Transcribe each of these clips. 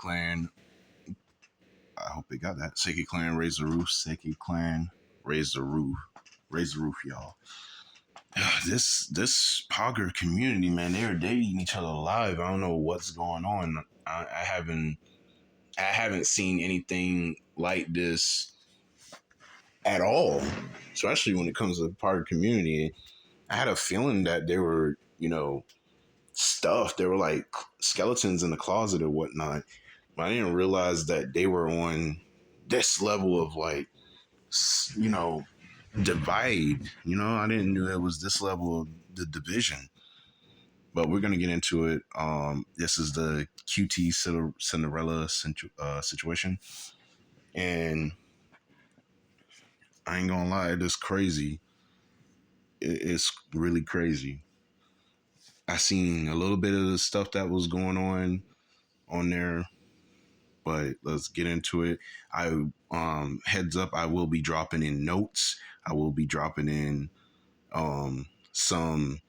Clan. I hope they got that. Sacred Clan, raise the roof. Sacred Clan, raise the roof. Raise the roof, y'all. This Pogger community, man, they're eating each other alive. I don't know what's going on. I haven't seen anything like this at all. Especially when it comes to the Pogger community. I had a feeling that they were, stuffed. They were like skeletons in the closet or whatnot. But I didn't realize that they were on this level of like, you know, divide. I didn't know it was this level of the division. But we're gonna get into it. This is the Cinderella situation, and I ain't gonna lie, it's crazy. It's really crazy. I seen a little bit of the stuff that was going on there, but let's get into it. I heads up, I will be dropping in notes. I will be dropping in some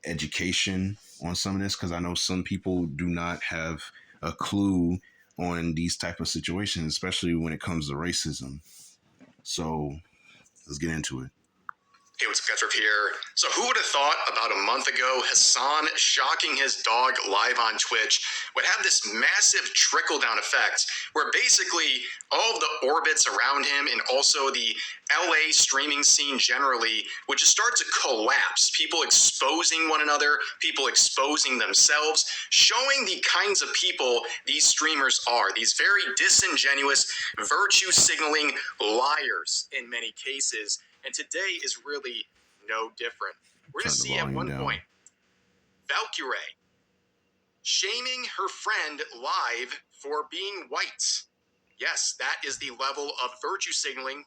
education on some of this because I know some people do not have a clue on these type of situations, especially when it comes to racism. So let's get into it. Hey, what's up, Ketchup here? So who would have thought about a month ago Hassan shocking his dog live on Twitch would have this massive trickle-down effect where basically all of the orbits around him and also the LA streaming scene generally would just start to collapse. People exposing one another, people exposing themselves, showing the kinds of people these streamers are. These very disingenuous, virtue-signaling liars in many cases. And today is really no different. We're going to see at one point Valkyrae shaming her friend live for being white. Yes, that is the level of virtue signaling.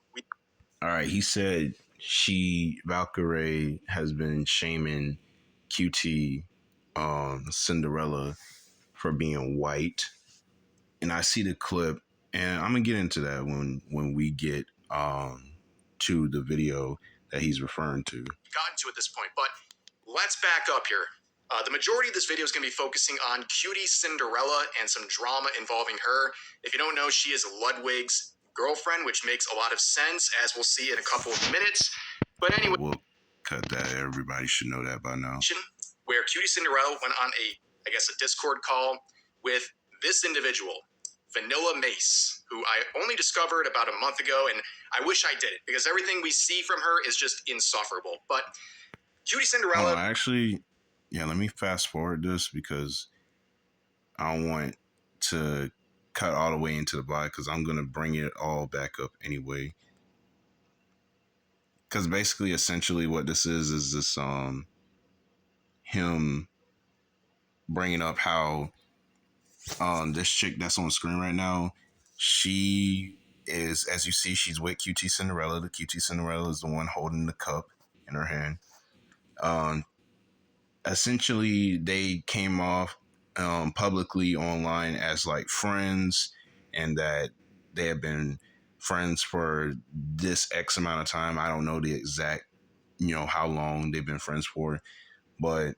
All right, he said Valkyrae has been shaming Cinderella for being white, and I see the clip, and I'm gonna get into that when we get to the video that he's referring to. Gotten to at this point, but let's back up here. The majority of this video is going to be focusing on Qtcinderlla and some drama involving her. If you don't know, she is Ludwig's girlfriend, which makes a lot of sense, as we'll see in a couple of minutes. But anyway, we'll cut that. Everybody should know that by now. Where Qtcinderlla went on a Discord call with this individual, Vanilla Mace, who I only discovered about a month ago, and I wish I did it because everything we see from her is just insufferable. But Qtcinderlla, actually, yeah, let me fast forward this because I don't want to cut all the way into the body because I'm gonna bring it all back up anyway. Because basically, essentially, what this is this him bringing up how this chick that's on the screen right now, she is, as you see, she's with Qtcinderlla. The Qtcinderlla is the one holding the cup in her hand. Essentially, they came off publicly online as like friends, and that they have been friends for this X amount of time. I don't know the exact, how long they've been friends for, but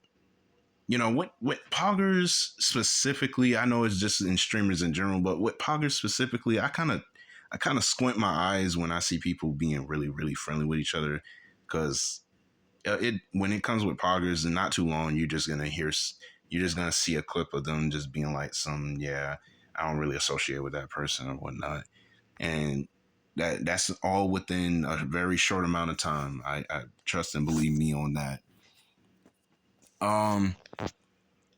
with poggers specifically, I know it's just in streamers in general, but with poggers specifically, I kind of squint my eyes when I see people being really, really friendly with each other, because when it comes with poggers, and not too long, you're just gonna see a clip of them just being like I don't really associate with that person or whatnot, and that's all within a very short amount of time. I trust and believe me on that.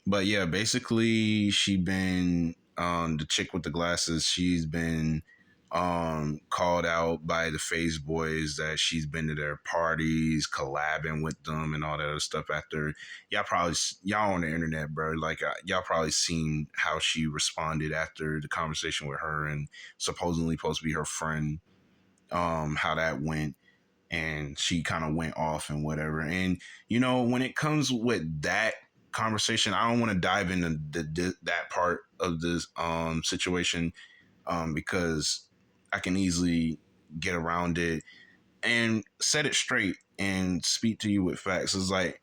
But yeah, basically she been the chick with the glasses, she's been called out by the Phase Boys that she's been to their parties, collabing with them and all that other stuff. After y'all on the internet, bro, like y'all probably seen how she responded after the conversation with her and supposedly supposed to be her friend, how that went. And she kind of went off and whatever. And when it comes with that conversation, I don't want to dive into that part of this situation because I can easily get around it and set it straight and speak to you with facts. It's like,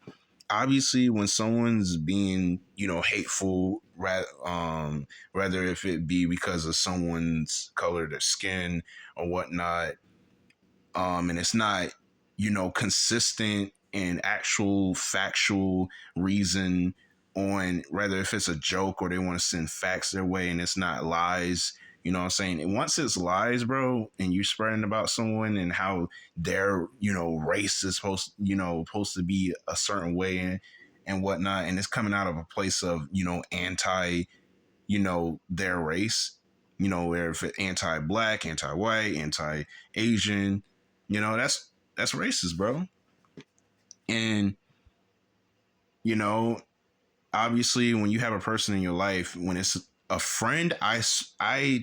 obviously, when someone's being hateful, whether if it be because of someone's color of their skin or whatnot, and it's not, consistent and actual factual reason on whether if it's a joke or they want to send facts their way, and it's not lies. You know what I'm saying? And once it's lies, bro, and you spreading about someone and how their, race is supposed to be a certain way and whatnot, and it's coming out of a place of, anti, their race, where if it's anti-black, anti-white, anti-Asian, that's racist, bro. And, you know, obviously when you have a person in your life, when it's a friend, I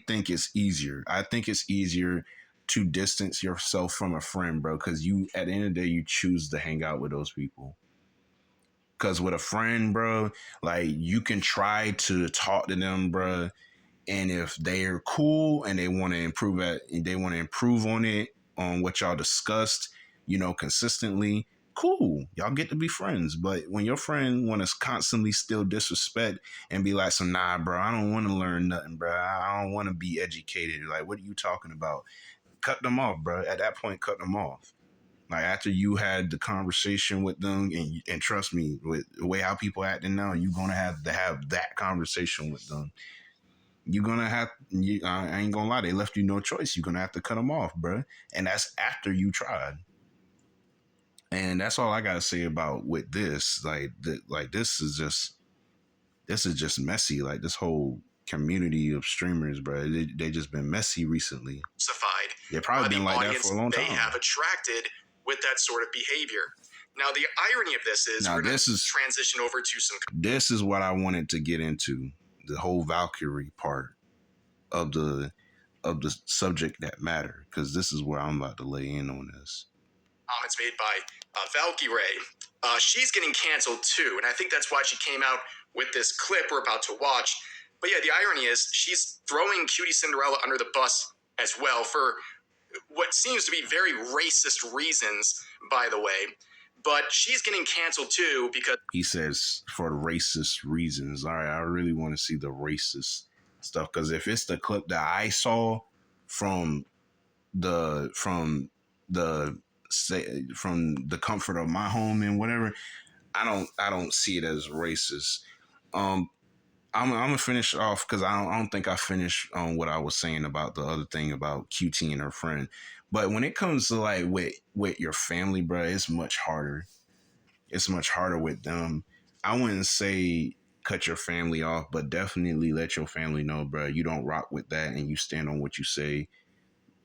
think it's easier. I think it's easier to distance yourself from a friend, bro, because you, at the end of the day, you choose to hang out with those people. Because with a friend, bro, like, you can try to talk to them, bro, and if they're cool and they want to improve on it, on what y'all discussed, consistently, cool, y'all get to be friends. But when your friend want to constantly still disrespect and be like, so nah, bro, I don't want to learn nothing, bro, I don't want to be educated, like, what are you talking about? Cut them off, bro. At that point, cut them off. Like, after you had the conversation with them, and trust me, with the way how people acting now, you're gonna have to have that conversation with them. You're gonna have. I ain't gonna lie, they left you no choice. You're gonna have to cut them off, bro. And that's after you tried. And that's all I gotta say about with this. Like this is just messy. Like, this whole community of streamers, bro, they just been messy recently. They've probably been like that for a long time. They have attracted with that sort of behavior. Now, the irony of this is, now, we're going to transition over to some. This is what I wanted to get into, the whole Valkyrie part of the subject that matter, because this is where I'm about to lay in on this. Comments made by Valkyrie. She's getting canceled too, and I think that's why she came out with this clip we're about to watch. But yeah, the irony is she's throwing Qtcinderlla under the bus as well for what seems to be very racist reasons, by the way. But she's getting canceled too because he says for racist reasons. All right, I really want to see the racist stuff, because if it's the clip that I saw from the comfort of my home and whatever, I don't see it as racist. I'm gonna finish off because I don't think I finished on what I was saying about the other thing about QT and her friend. But when it comes to like with your family, bro, it's much harder. It's much harder with them. I wouldn't say cut your family off, but definitely let your family know, bro, you don't rock with that and you stand on what you say.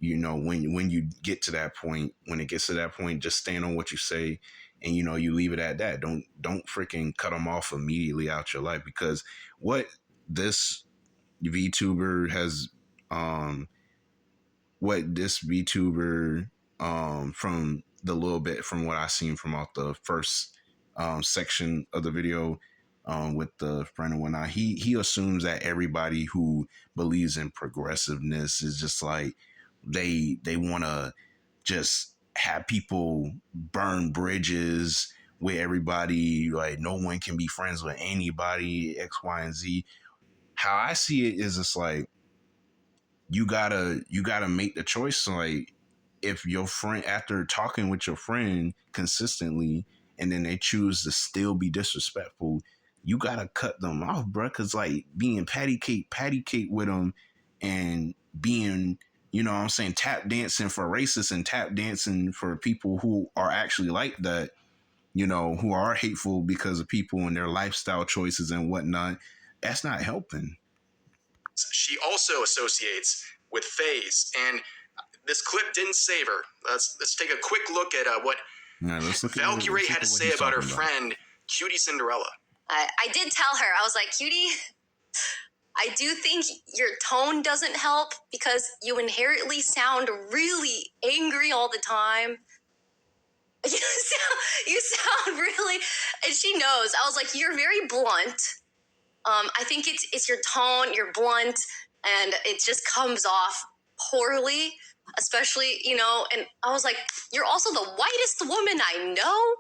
When you get to that point, when it gets to that point, just stand on what you say, and you leave it at that. Don't freaking cut them off immediately out your life, because what this VTuber has from the little bit from what I seen from off the first section of the video, with the friend and whatnot, he assumes that everybody who believes in progressiveness is just like they want to just have people burn bridges with everybody, like no one can be friends with anybody, X, Y, and Z. How I see it is, it's like you gotta make the choice. Like, if your friend, after talking with your friend consistently, and then they choose to still be disrespectful, you gotta cut them off, bro. Because like being patty cake with them, and being, what I'm saying, tap dancing for racists and tap dancing for people who are actually like that, who are hateful because of people and their lifestyle choices and whatnot, that's not helping. She also associates with FaZe, and this clip didn't save her. Let's take a quick look at what Valkyrie had to say about her friend Qtcinderlla. I did tell her, I was like, Cutie, I do think your tone doesn't help because you inherently sound really angry all the time. You sound really, and she knows. I was like, you're very blunt. I think it's your tone, you're blunt, and it just comes off poorly, especially, and I was like, you're also the whitest woman I know.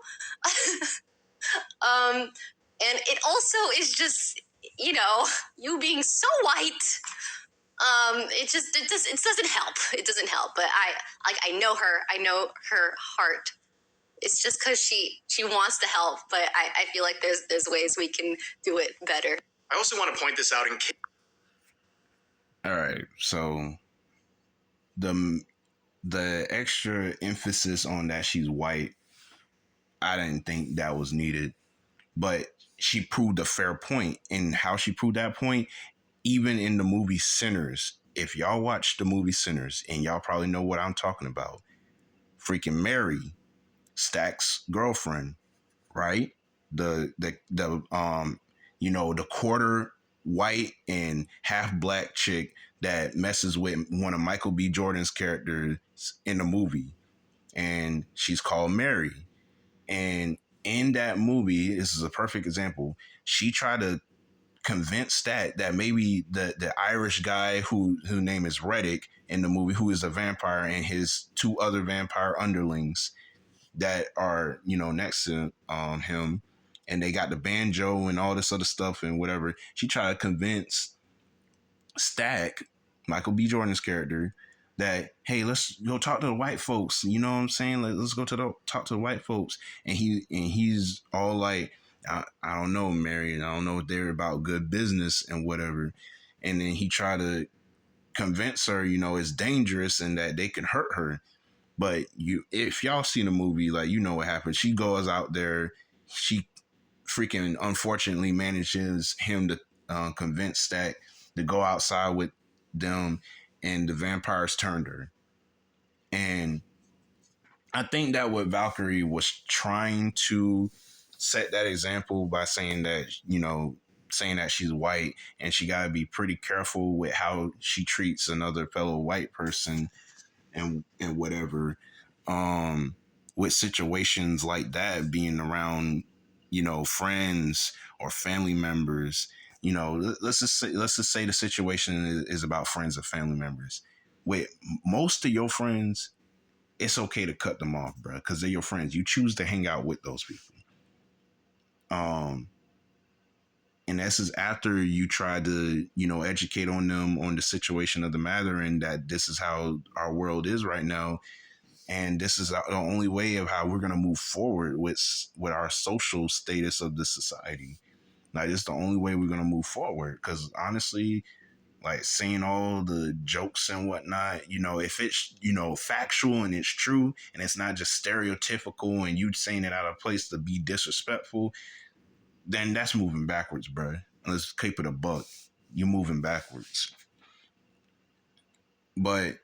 And it also is just, you being so white, it doesn't help. It doesn't help. But I know her. I know her heart. It's just because she wants to help, but I feel like there's ways we can do it better. I also want to point this out in case. All right, so the extra emphasis on that she's white, I didn't think that was needed, but she proved a fair point. And how she proved that point, even in the movie Sinners, if y'all watch the movie Sinners, and y'all probably know what I'm talking about, freaking Mary, Stack's girlfriend, right? The quarter white and half black chick that messes with one of Michael B. Jordan's characters in the movie, and she's called Mary. And in that movie, this is a perfect example. She tried to convince that maybe the Irish guy whose name is Reddick in the movie, who is a vampire, and his two other vampire underlings that are next to him, and they got the banjo and all this other stuff and whatever. She tried to convince Stack, Michael B. Jordan's character, that hey, let's go talk to the white folks. You know what I'm saying? Let's go talk to the white folks. And he's all like, I don't know, Mary. I don't know if they're about good business and whatever. And then he tried to convince her, it's dangerous and that they can hurt her. But if y'all seen the movie, like what happens. She goes out there. She freaking unfortunately manages him to convince Stack to go outside with them, and the vampires turned her. And I think that what Valkyrie was trying to set that example by saying that, saying that she's white and she got to be pretty careful with how she treats another fellow white person and whatever, with situations like that being around, friends or family members. Let's just say the situation is about friends or family members. With most of your friends, it's okay to cut them off, bro, because they're your friends. You choose to hang out with those people. And this is after you try to, educate on them on the situation of the matter, and that this is how our world is right now. And this is the only way of how we're going to move forward with our social status of the society. Like, it's the only way we're going to move forward. Because honestly, like, saying all the jokes and whatnot, if it's, factual and it's true and it's not just stereotypical and you saying it out of place to be disrespectful, then that's moving backwards, bro. Let's keep it a buck. You're moving backwards. But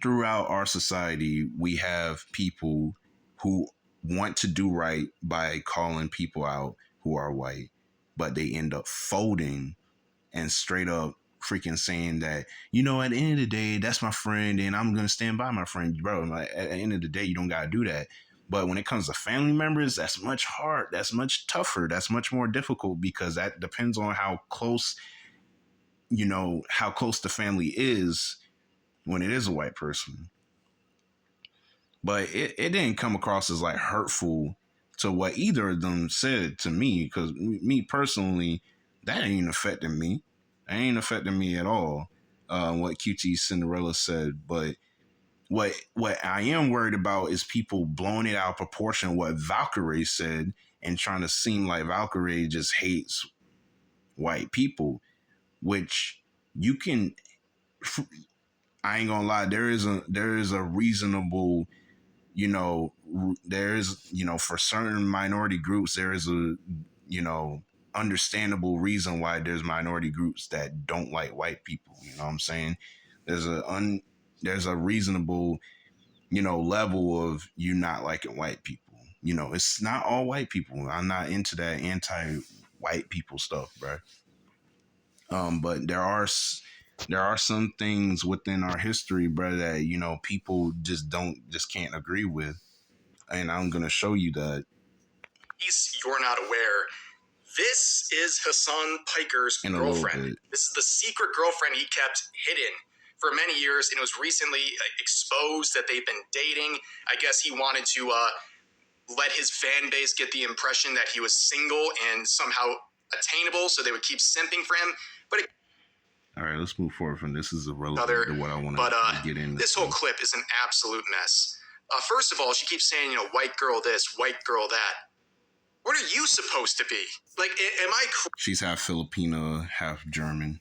throughout our society, we have people who want to do right by calling people out who are white, but they end up folding and straight up freaking saying that, at the end of the day, that's my friend and I'm going to stand by my friend, bro. Like, at the end of the day, you don't got to do that. But when it comes to family members, that's much hard. That's much tougher. That's much more difficult, because that depends on how close the family is when it is a white person. But it didn't come across as like hurtful to what either of them said to me, because me personally, that ain't affecting me. That ain't affecting me at all. What Qtcinderlla said, but what I am worried about is people blowing it out of proportion what Valkyrie said and trying to seem like Valkyrie just hates white people, which you can. I ain't gonna lie. There is a reasonable, there is, for certain minority groups, there is a, understandable reason why there's minority groups that don't like white people. You know what I'm saying? There's a reasonable, level of you not liking white people. It's not all white people. I'm not into that anti-white people stuff, bro. But there are some things within our history, bro, that people just can't agree with, and I'm gonna show you that. You're not aware. This is Hassan Piker's girlfriend. This is the secret girlfriend he kept hidden for many years, and it was recently exposed that they've been dating. I guess he wanted to let his fan base get the impression that he was single and somehow attainable, so they would keep simping for him. But all right, let's move forward from this. Is irrelevant to what I want to get into. This whole clip is an absolute mess. First of all, she keeps saying, white girl this, white girl that. What are you supposed to be? Like, am I? She's half Filipino, half German.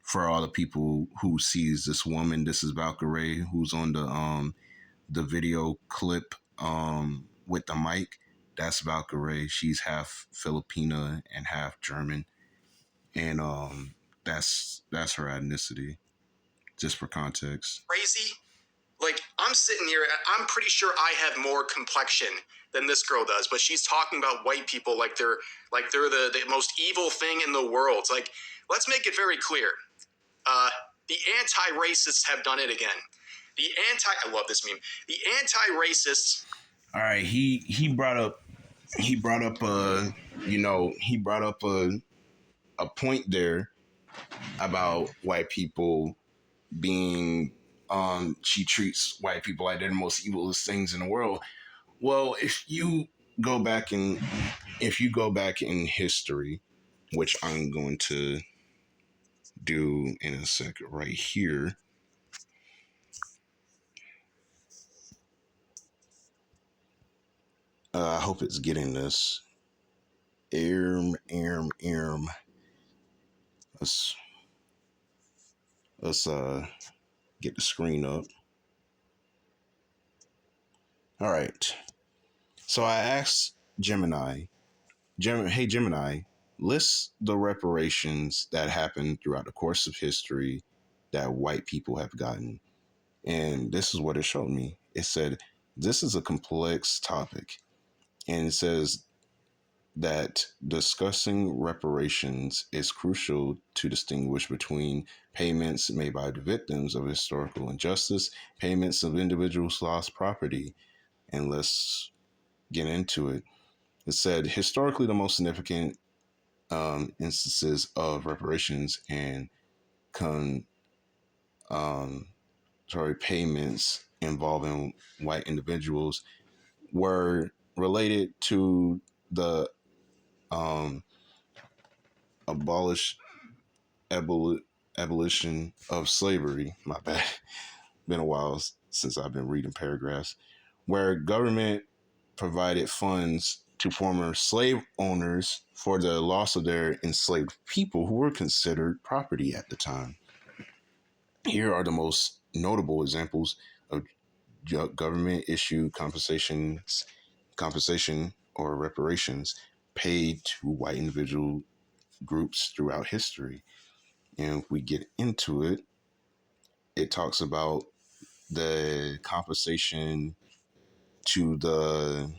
For all the people who sees this woman, this is Valkyrie, who's on the video clip with the mic. That's Valkyrie. She's half Filipina and half German, and that's her ethnicity. Just for context. Crazy. Like, I'm sitting here, I'm pretty sure I have more complexion than this girl does, but she's talking about white people like they're the most evil thing in the world. Like, let's make it very clear. The anti-racists have done it again. I love this meme. The anti-racists. All right, he brought up a point there about white people being she treats white people like they're the most evilest things in the world. Well, if you go back in history, which I'm going to do in a second right here. I hope it's getting this. Let's get the screen up. All right. So I asked Gemini, hey Gemini, list the reparations that happened throughout the course of history that white people have gotten. And this is what it showed me. It said, this is a complex topic. And it says that discussing reparations is crucial to distinguish between payments made by the victims of historical injustice, payments of individuals who lost property. And let's get into it. It said, historically, the most significant instances of reparations and payments involving white individuals were related to the abolition of slavery. My bad. Been a while since I've been reading paragraphs. Where government provided funds to former slave owners for the loss of their enslaved people who were considered property at the time. Here are the most notable examples of government issued compensation or reparations paid to white individual groups throughout history. And if we get into it, it talks about the compensation to the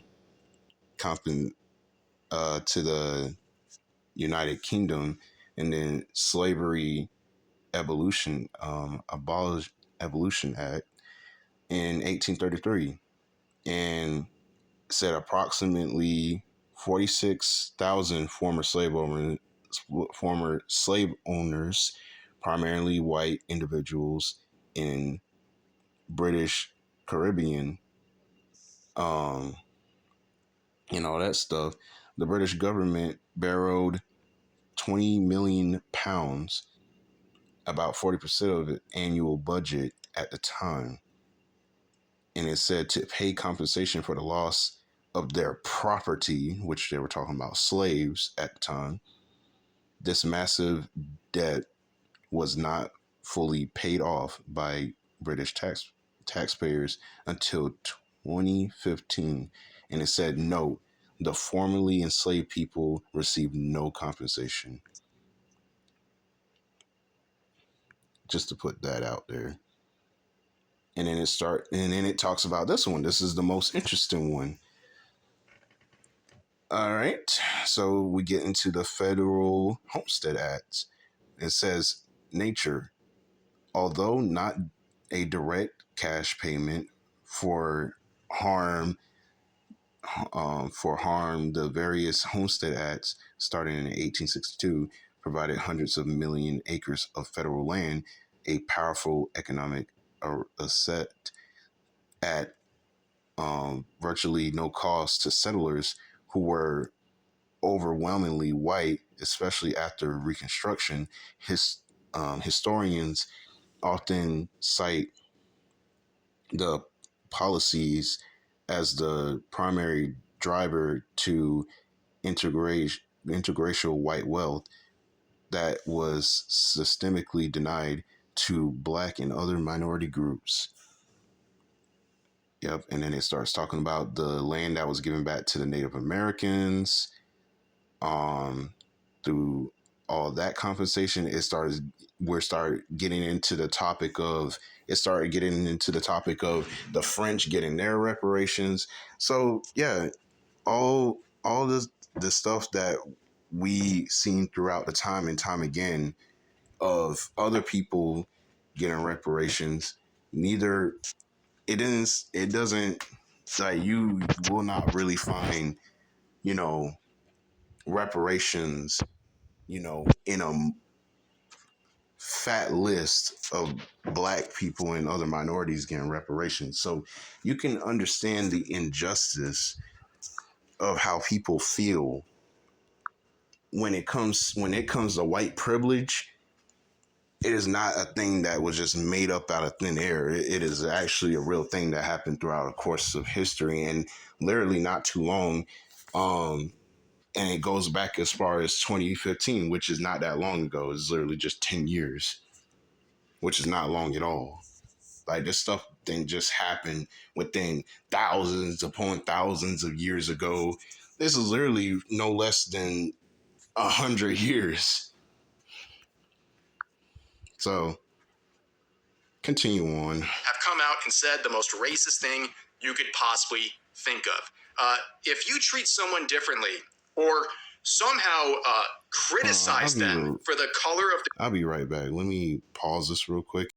United Kingdom, and then slavery abolition act in 1833, and said approximately 46,000 former slave owners, primarily white individuals in British Caribbean, all that stuff. The British government borrowed 20 million pounds, about 40% of the annual budget at the time. And it said to pay compensation for the loss of their property, which they were talking about slaves at the time. This massive debt was not fully paid off by British taxpayers until 2015. And it said, no, the formerly enslaved people received no compensation. Just to put that out there. And then it talks about this one. This is the most interesting one. All right. So we get into the Federal Homestead Act. It says, nature, although not a direct cash payment for harm, the various Homestead Acts starting in 1862 provided hundreds of million acres of federal land, a powerful economic asset at virtually no cost to settlers who were overwhelmingly white, especially after Reconstruction. Historians often cite the policies as the primary driver to interracial white wealth that was systemically denied to black and other minority groups. Yep. And then it starts talking about the land that was given back to the Native Americans. Through all that compensation, we started getting into the topic of the French getting their reparations. So yeah, all the stuff that we seen throughout the time and time again of other people getting reparations, neither it doesn't, like, you will not really find, you know, reparations, in a fat list of black people and other minorities getting reparations. So you can understand the injustice of how people feel when it comes to white privilege. It is not a thing that was just made up out of thin air. It is actually a real thing that happened throughout the course of history, and literally not too long. And it goes back as far as 2015, which is not that long ago. It's literally just 10 years, which is not long at all. Like, this stuff didn't just happen within thousands upon thousands of years ago. This is literally no less than 100 years. So continue on. Have come out and said the most racist thing you could possibly think of. If you treat someone differently or somehow criticize them for the color of I'll be right back. Let me pause this real quick.